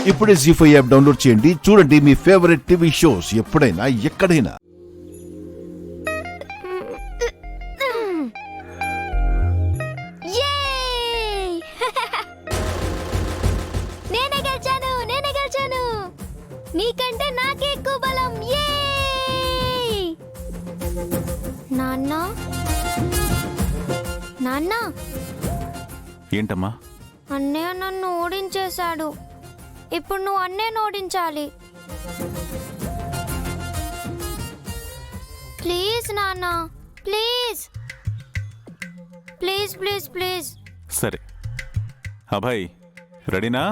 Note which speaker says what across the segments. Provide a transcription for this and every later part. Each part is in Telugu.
Speaker 1: ఇప్పుడే జీ5 యాప్ డౌన్లోడ్ చేయండి. చూడండి మీ ఫేవరెట్ టీవీ షోస్ ఎప్పుడైనా ఎక్కడైనా.
Speaker 2: నీకంటే నాకే ఎక్కువ బలం. నాన్న నాన్న
Speaker 3: ఏంటమ్మా?
Speaker 2: అన్నయ్య నన్ను ఓడించేశాడు. ఇప్పుడు నువ్వు అన్నయ్యను ఓడించాలి. ప్లీజ్ నాన్న, ప్లీజ్ ప్లీజ్ ప్లీజ్ ప్లీజ్.
Speaker 3: సరే అభయ్, రెడీనా?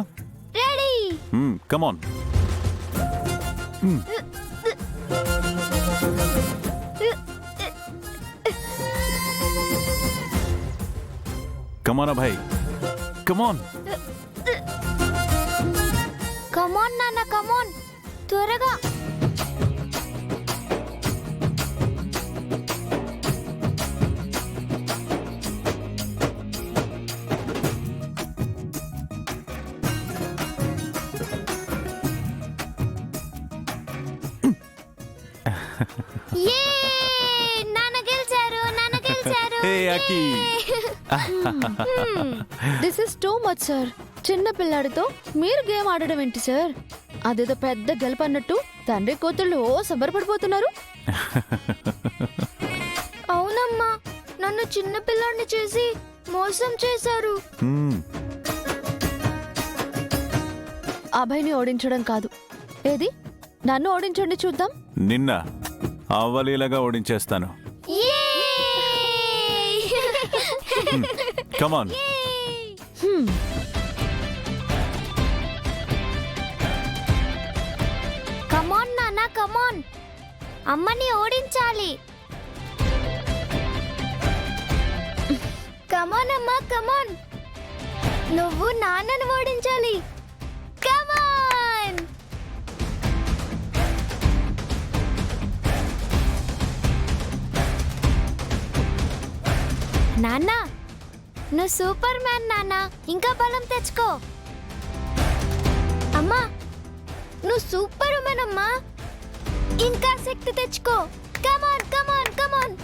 Speaker 2: రెడీ.
Speaker 3: కమాన్. కమాన్ అభయ్, కమాన్.
Speaker 2: కమాన్ నాన్న, కమాన్, త్వరగా. నాన్న గెలిచారు, నాన్న గెలిచారు.
Speaker 3: Hey Akki.
Speaker 4: This is too much sir. చిన్న పిల్లాడితో మీరు గేమ్ ఆడడం ఏంటి సార్? అదేదో పెద్ద గెలుపు అన్నట్టు తండ్రి కూతుళ్ళు ఓ సంబరపడిపోతున్నారు.
Speaker 2: అవునమ్మా, నన్ను చిన్న పిల్లాడిని చేసి మోసం చేశారు.
Speaker 4: అభయ్ని ఓడించడం కాదు, ఏది నన్ను ఓడించండి చూద్దాం.
Speaker 3: నిన్న అవలీలగా ఓడించేస్తాను. కమాన్.
Speaker 2: కమాన్ నాన్న, కమాన్. అమ్మని ఓడించాలి. కమాన్ అమ్మా, కమాన్. నువ్వు నాన్నను ఓడించాలి. కమాన్. నాన్న, నువ్వు సూపర్ మ్యాన్ నాన్న. ఇంకా బలం తెచ్చుకో. అమ్మా, నువ్వు సూపర్ ఉమెన్ అమ్మా. ఇంకా శక్తి తెచ్చుకో. కమాన్ కమాన్ కమాన్.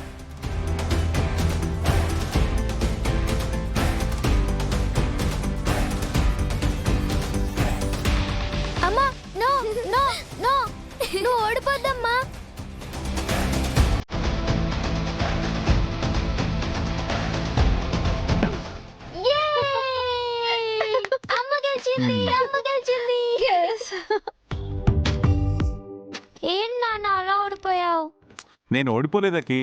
Speaker 2: అమ్మా, నో నో నో, నువ్వు ఓడిపోద్దమ్మా. అమ్మ గెలిచింది, అమ్మ గెలిచింది. ఏం నాన్న అలా ఓడిపోయావు?
Speaker 3: నేను ఓడిపోలేదకి.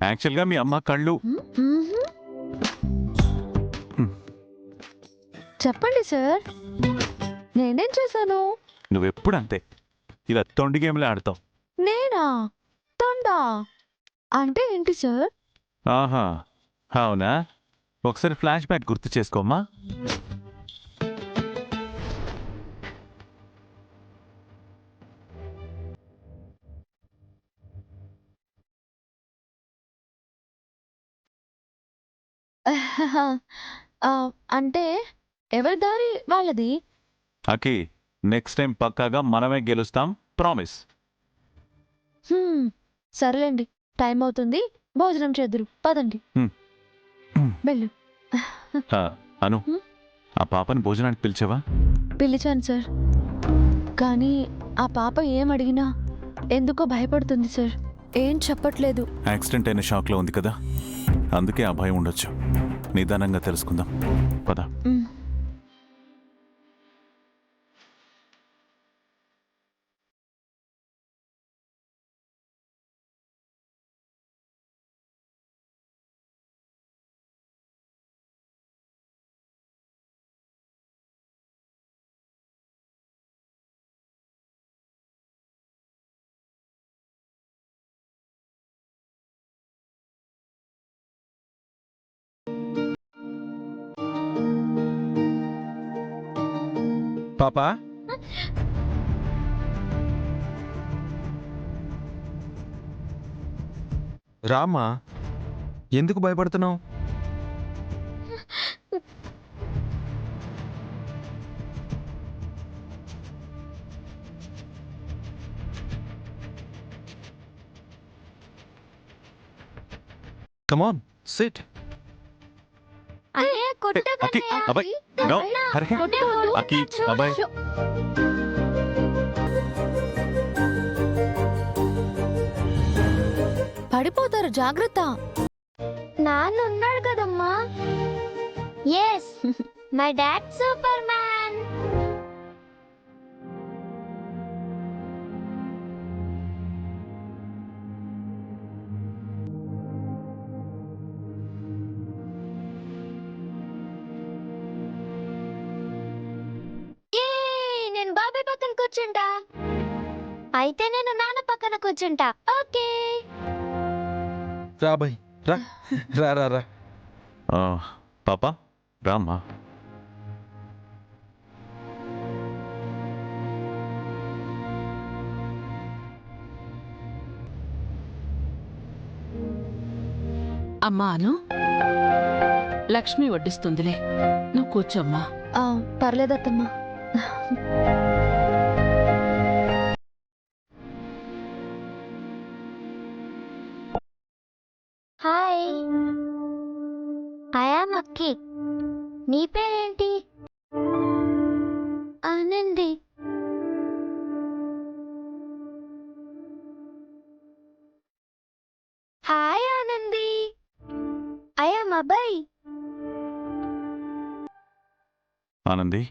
Speaker 3: యాక్చువల్గా మీ అమ్మ కళ్ళు.
Speaker 4: చెప్పండి సార్, నేనేం చేశాను?
Speaker 3: నువ్వెప్పుడు అంతే, ఇలా తొండి గేమ్లే ఆడతావు.
Speaker 4: నేనా? తొండా అంటే ఏంటి సార్?
Speaker 3: ఆహా, అవునా? ఒకసారి ఫ్లాష్ బ్యాక్ గుర్తు చేసుకోమ్మా.
Speaker 4: అంటే ఎవరి దారి వాళ్ళది.
Speaker 3: అకి, నెక్స్ట్ టైం పక్కాగా మనమే గెలుస్తాం, ప్రామిస్.
Speaker 4: సరేలేండి, టైం అవుతుంది, భోజనం చేద్దురు, పదండి. వెళ్ళు.
Speaker 3: అను, ఆ పాపని భోజనానికి పిలిచావా?
Speaker 4: పిలిచాను సార్, కానీ ఆ పాప ఏం అడిగినా ఎందుకో భయపడుతుంది సార్. ఏం చెప్పట్లేదు.
Speaker 3: యాక్సిడెంట్ అయిన షాక్లో ఉంది కదా, అందుకే ఆ భయం ఉండొచ్చు. నిదానంగా తెలుసుకుందాం, పద.
Speaker 5: పాపా, రామ్మా, ఎందుకు భయపడుతున్నావు? Come on sit.
Speaker 2: అన్నయ్య
Speaker 3: అకి అబ్బాయి నో హరే అకి అబ్బాయి
Speaker 4: పడిపోతారు, జాగ్రత్త.
Speaker 2: నాన్న ఉన్నాడు కదమ్మా. Yes my dad superman. నేను బాబాయ్ పక్కన కూర్చుంటా. అయితే నేను నాన్న పక్కన కూర్చుంటా. ఓకే.
Speaker 5: రా బాయ్, రా రా రా రా.
Speaker 3: పాపా రామ్మా.
Speaker 6: అమ్మాను లక్ష్మి వడ్డిస్తుందిలే, నువ్వు కూర్చోమ్మా.
Speaker 4: పర్లేదత్తమ్మా.
Speaker 2: Hi, I am Akki. నీ పేరేంటి? Anandi. Hi Anandi, I am Abhay.
Speaker 3: Anandi,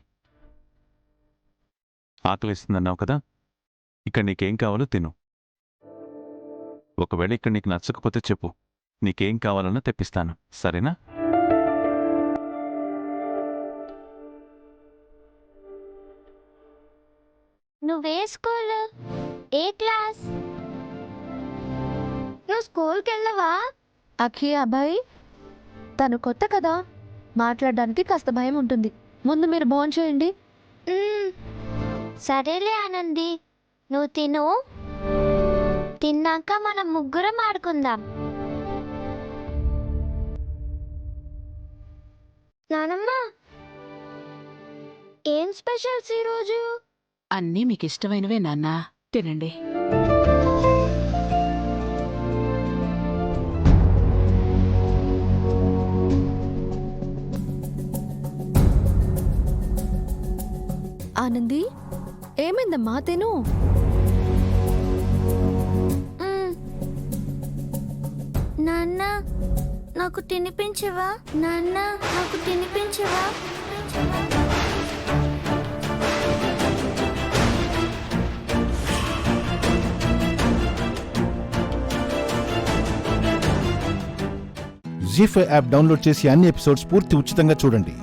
Speaker 3: ఆకలిస్తుందన్నావు కదా, ఇక్కడ నీకేం కావాలో తిను. ఒకవేళ ఇక్కడ నీకు నచ్చకపోతే చెప్పు, నీకేం కావాలన్నా తెప్పిస్తాను, సరేనా?
Speaker 2: నువ్వే స్కూల్, ఏ క్లాస్? నువ్వు స్కూల్కి వెళ్ళవా?
Speaker 4: అఖి అబ్బాయి, తను కొత్త కదా, మాట్లాడడానికి కాస్త భయం ఉంటుంది. ముందు మీరు భోంచేయండి.
Speaker 2: సరేలే ఆనంది, నువ్వు తిను. తిన్నాక మనం ముగ్గురం ఆడుకుందాం. నానమ్మ, ఏం స్పెషల్స్ ఈరోజు?
Speaker 6: అన్నీ మీకు ఇష్టమైనవే నాన్నా, తినండి.
Speaker 4: ఆనంది, ఏమైందమ్మా? తిను.
Speaker 2: నాన్న, నాకు తినిపించవా? నాన్న, నాకు తినిపించవా?
Speaker 1: జీ5 యాప్ డౌన్లోడ్ చేసి అన్ని ఎపిసోడ్స్ పూర్తి ఉచితంగా చూడండి.